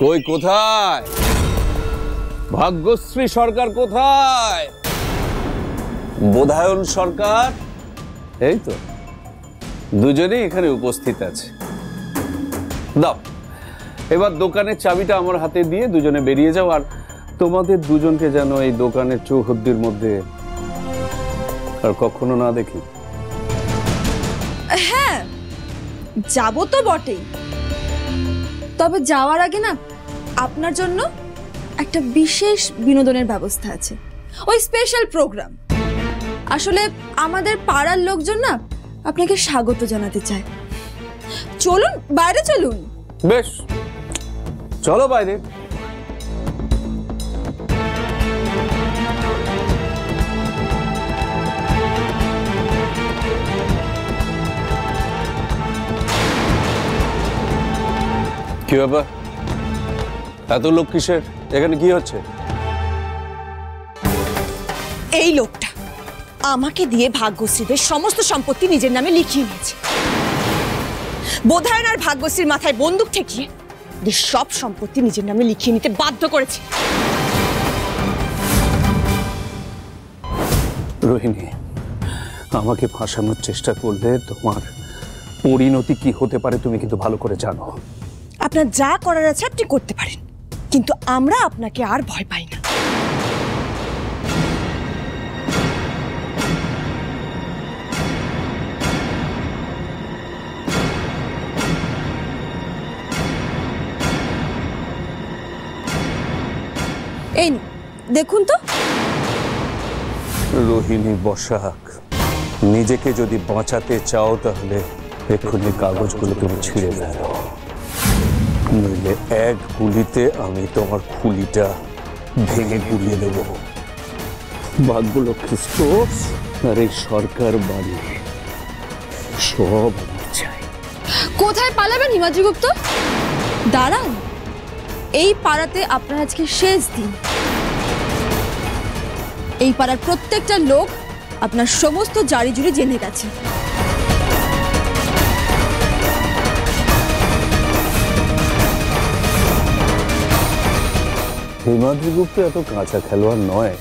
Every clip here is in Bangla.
কই কোথায়? ভাগ্যশ্রী সরকার কোথায়? বোধায়ন সরকার? এই তো দুজনেই এখানে উপস্থিত আছে। দাও এবার দোকানের চাবিটা আমার হাতে দিয়ে দুজনে বেরিয়ে যাও, আর তোমাদের দুজনকে যেন এই দোকানের চৌহদ্দির মধ্যে আর কখনো না দেখি। হ্যাঁ যাবো তো বটেই, তবে যাওয়ার আগে না আপনার জন্য একটা বিশেষ বিনোদনের ব্যবস্থা আছে, ওই স্পেশাল প্রোগ্রাম। আসলে আমাদের পাড়ার লোকজন না আপনাকে স্বাগত জানাতে চায়। চলুন বাইরে চলুন। বেশ চলো বাইরে। কি ব্যাপার, এত লোক কিসের? এখানে কি হচ্ছে? এই লোকটা আমাকে দিয়ে ভাগ্যশ্রীদের সমস্ত সম্পত্তি নিজের নামে লিখিয়ে নিয়েছে। বোধায়ন আর ভাগ্যশ্রীর মাথায় বন্দুক ঠেকিয়ে সব সম্পত্তি নিজের নামে লিখিয়ে নিতে বাধ্য করেছে। রোহিণী, আমাকে ফাঁসানোর চেষ্টা করলে তোমার পরিণতি কি হতে পারে তুমি কিন্তু ভালো করে জানো। আপনার যা করার আছে আপনি করতে পারেন, কিন্তু আমরা আপনাকে আর ভয় পাই না। এই দেখুন তো। রোহিণী বসাক, নিজেকে যদি বাঁচাতে চাও তাহলে এক্ষুনি কাগজগুলো তুমি ছিঁড়ে ফেলো, নইলে এক গুলিতে আমি তোমার খুলিটা ভেঙে গুলিয়ে দেব। ভাগ্যলক্ষ্মী স্টোর্স আর এই সরকার বাড়ি সব আমার চাই। কোথায় পালাবেন হিমাদ্রি গুপ্ত? দাঁড়ান, এই পাড়াতে আপনার আজকে শেষ দিন। এই পাড়ার প্রত্যেকটা লোক আপনার সমস্ত জারি জুড়ি জেনে গেছে। হিমাদ্রি গুপ্ত এত কাঁচা খেলোয়াড় নয়।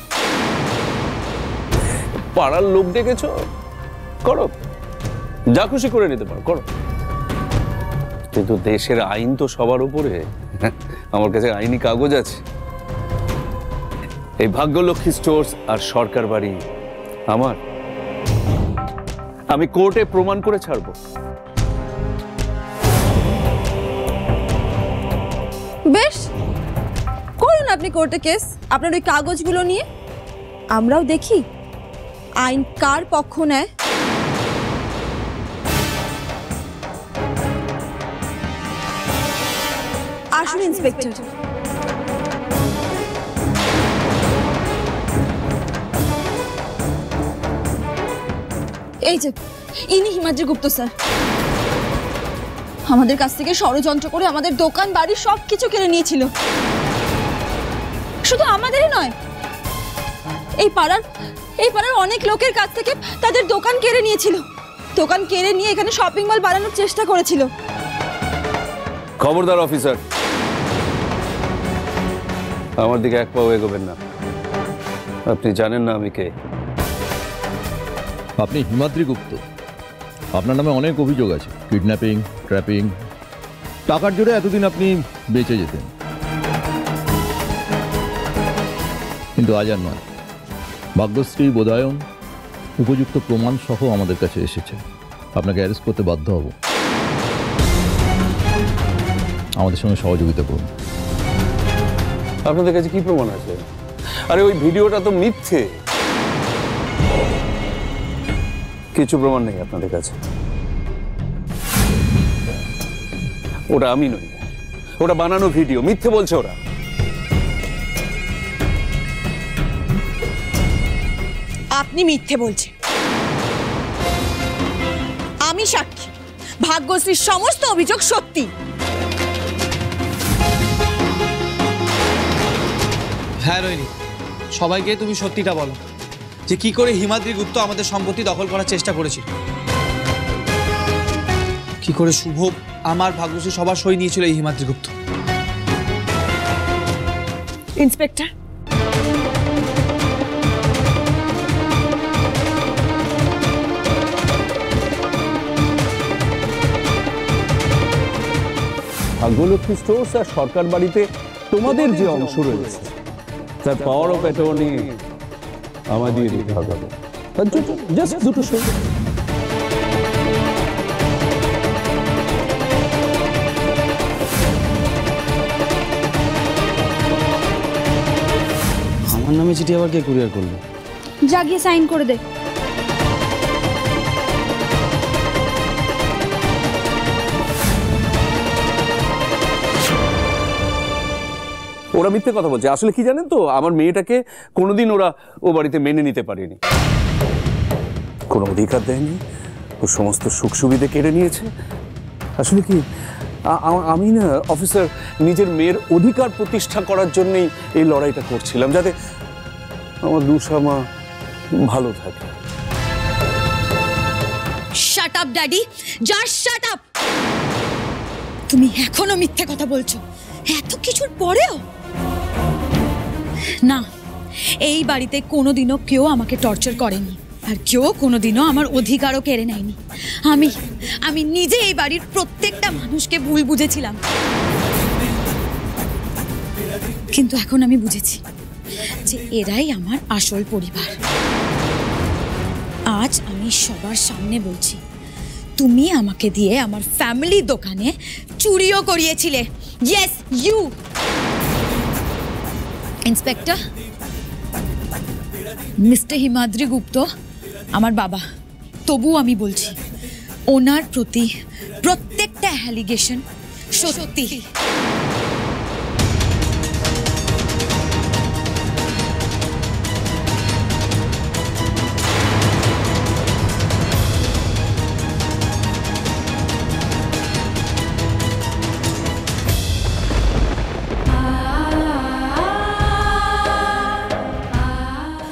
পাড়ার লোক ডেকেছো, করো, যা খুশি করে নিতে পারো, করো, কিন্তু দেশের আইন তো সবার উপরে। আমার কাছে আইনি কাগজ আছে। এই ভাগ্যলক্ষ্মী স্টোর্স আর সরকার বাড়ি আমার, আমি কোর্টে প্রমাণ করে ছাড়বো। বেশ, করুন আপনি কোর্টে কেস আপনার ওই কাগজগুলো নিয়ে। আমরাও দেখি আইন কার পক্ষ নেয়। আসুন ইন্সপেক্টর। এই যে ইনি হিমাদ্রি গুপ্ত স্যার। আমাদের কাছ থেকে ষড়যন্ত্র করে আমাদের দোকান বাড়ি সবকিছু কেড়ে নিয়েছিল। শুধু আমাদেরই নয়, এই পাড়ার অনেক লোকের কাছ থেকে তাদের দোকান কেড়ে নিয়েছিল। দোকান কেড়ে নিয়ে এখানে শপিং মল বানানোর চেষ্টা করেছিল। খবরদার অফিসার, আমার দিকে এক পাও এগোবেন না। আপনি জানেন না আমি কে। আপনি হিমাদ্রি গুপ্ত, আপনার নামে অনেক অভিযোগ আছে, কিডন্যাপিং, ট্র্যাপিং। টাকার জোরে এতদিন আপনি বেঁচে যেতেন, কিন্তু আজ আর নয়। ভাগ্যশ্রী, বোধায়ন উপযুক্ত প্রমাণ সহ আমাদের কাছে এসেছে। আপনাকে অ্যারেস্ট করতে বাধ্য হব। আমাদের সঙ্গে সহযোগিতা করুন। আপনাদের কাছে কি প্রমাণ আছে? আরে ওই ভিডিওটা তো মিথ্যে। কিছু প্রমাণ নেই আপনাদের কাছে। ওটা আমি নই, ওটা বানানো ভিডিও। মিথ্যে বলছে ওরা। আপনি মিথ্যে বলছেন। আমি সাক্ষী, ভাগ্যশ্রীর সমস্ত অভিযোগ সত্যি। হ্যাঁ রোহিণী, সবাইকে তুমি সত্যিটা বলো যে কি করে হিমাদ্রি গুপ্ত আমাদের সম্পত্তি দখল করার চেষ্টা করেছিল, কি করে শুভ আমার ভাগ্যশ্রী সবার সই নিয়েছিল এই হিমাদ্রি গুপ্ত। ইন্সপেক্টর, ভাগ্যলক্ষ্মী স্টোর্স আর সরকার বাড়িতে তোমাদের যে অংশ রয়েছে তার পাওয়ার অফ অ্যাটর্নি আমাদের দিতে হবে। জাস্ট দুটো শর্ত। আমার নামে চিঠি আবার কে কুরিয়ার করলো? জাগিয়ে সাইন করে দে। ওরা মিথ্যে কথা বলছে। আসলে কি জানেন তো, আমার মেয়েটাকে কোনোদিন ওরা ও বাড়িতে মেনে নিতে পারেনি, কোনো অধিকার দেয়নি, ও সমস্ত সুখ সুবিধা কেড়ে নিয়েছে। আসলে কি আমি না অফিসার নিজের মেয়ের অধিকার প্রতিষ্ঠা করার জন্যই এই লড়াইটা করছিলাম, যাতে আমার রুষা মা ভালো থাকে। Shut up daddy, just shut up. তুমি এখনো মিথ্যে কথা বলছো এত কিছুর পরেও। না, এই বাড়িতে কোনোদিনও কেউ আমাকে টর্চার করেনি, আর কেউ কোনোদিনও আমার অধিকারও কেড়ে নেয়নি। আমি নিজে এই বাড়ির প্রত্যেকটা মানুষকে ভুল বুঝেছিলাম, কিন্তু এখন আমি বুঝেছি যে এরাই আমার আসল পরিবার। আজ আমি সবার সামনে বলছি, তুমি আমাকে দিয়ে আমার ফ্যামিলি দোকানে চুরিও করিয়েছিলে। Yes, you. Inspector, mister Himadri Gupta আমার বাবা, তবু আমি বলছি ওনার প্রতি প্রত্যেকটা অ্যালিগেশন সত্যি।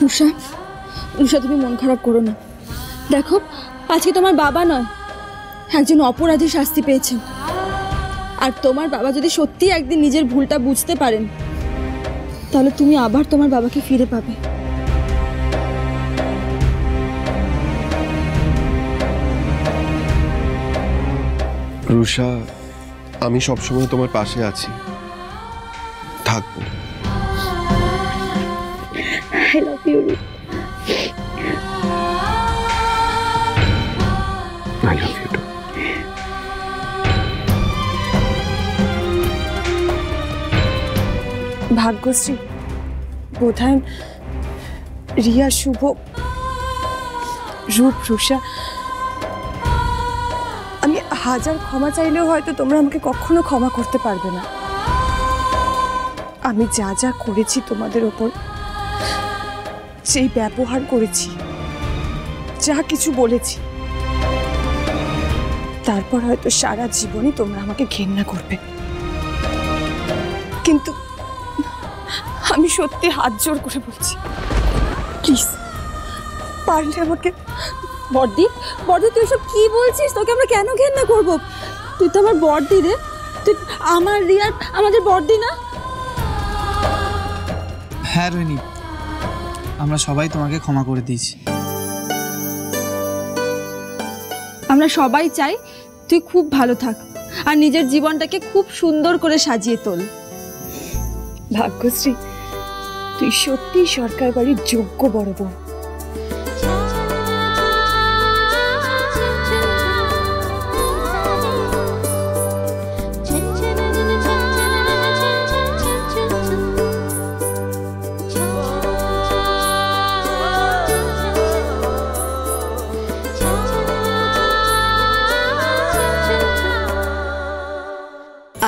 রুষা, রুষা তুমি মন খারাপ করো না। দেখো, আজকে তোমার বাবা নয়, একজন অপরাধী শাস্তি পেয়েছেন। আর তোমার বাবা যদি সত্যি একদিন নিজের ভুলটা বুঝতে পারেন, তাহলে তুমি আবার তোমার বাবাকে ফিরে পাবে। রুষা, আমি সবসময় তোমার পাশে আছি, থাকবো। I love you. I love you too. Bhagyashree, Baudhayana, Riya, শুভ, রূপ, রুষা, আমি হাজার ক্ষমা চাইলেও হয়তো তোমরা আমাকে কখনো ক্ষমা করতে পারবে না। আমি যা যা করেছি তোমাদের ওপর, সেই ব্যবহার করেছি, যা কিছু বলেছি, তারপর হয়তো সারা জীবনই তোমরা আমাকে ঘেন্না করবে, কিন্তু আমি সত্যি হাত জোর করে বলছি, প্লিজ পারলে আমাকে। বড়দি, বড়দি তুই সব কি বলছিস? তোকে আমরা কেন ঘেন্না করব? তুই তো আমার বড়দি রে, তুই আমার রিয়ার আমাদের বড়দি না? হ্যাঁ রোহিণী, আমরা সবাই তোমাকে ক্ষমা করে দিয়েছি। আমরা সবাই চাই তুই খুব ভালো থাক আর নিজের জীবনটাকে খুব সুন্দর করে সাজিয়ে তোল। ভাগ্যশ্রী, তুই সত্যি সরকার বাড়ির যোগ্য বড় বউ।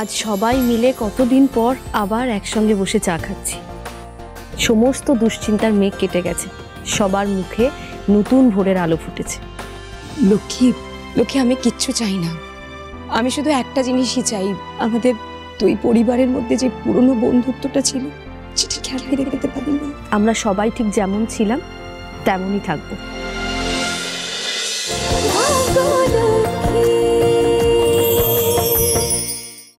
আজ সবাই মিলে কতদিন পর আবার একসঙ্গে বসে চা খাচ্ছি। সমস্ত দুশ্চিন্তার মেঘ কেটে গেছে, সবার মুখে নতুন ভোরের আলো ফুটেছে। লক্ষ্মী, লক্ষ্মী, আমি কিচ্ছু চাই না। আমি শুধু একটা জিনিসই চাই, আমাদের দুই পরিবারের মধ্যে যে পুরনো বন্ধুত্বটা ছিল সেটা খেলা ফিরে পেতে পারি না। আমরা সবাই ঠিক যেমন ছিলাম তেমনই থাকবো।